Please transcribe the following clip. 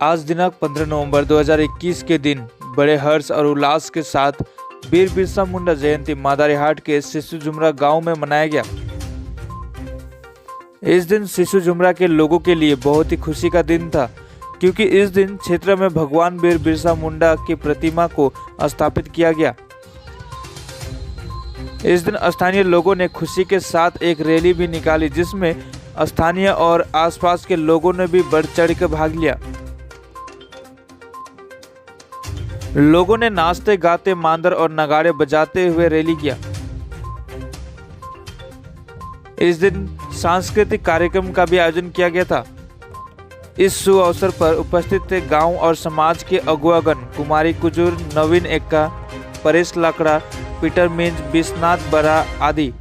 आज दिनांक 15 नवंबर 2021 के दिन बड़े हर्ष और उल्लास के साथ वीर बिरसा मुंडा जयंती मादारीहाट के सिसु जुमरा गांव में मनाया गया। इस दिन सिसु जुमरा के लोगों के लिए बहुत ही खुशी का दिन था, क्योंकि इस दिन क्षेत्र में भगवान वीर बिरसा मुंडा की प्रतिमा को स्थापित किया गया। इस दिन स्थानीय लोगों ने खुशी के साथ एक रैली भी निकाली, जिसमें स्थानीय और आसपास के लोगों ने भी बढ़ चढ़ कर भाग लिया। लोगों ने नाचते गाते मांदर और नगाड़े बजाते हुए रैली किया। इस दिन सांस्कृतिक कार्यक्रम का भी आयोजन किया गया था। इस शुभ अवसर पर उपस्थित थे गांव और समाज के अगुवागण कुमारी कुजूर, नवीन एक्का, परेश लाकड़ा, पीटर मिंज, विश्वनाथ बरा आदि।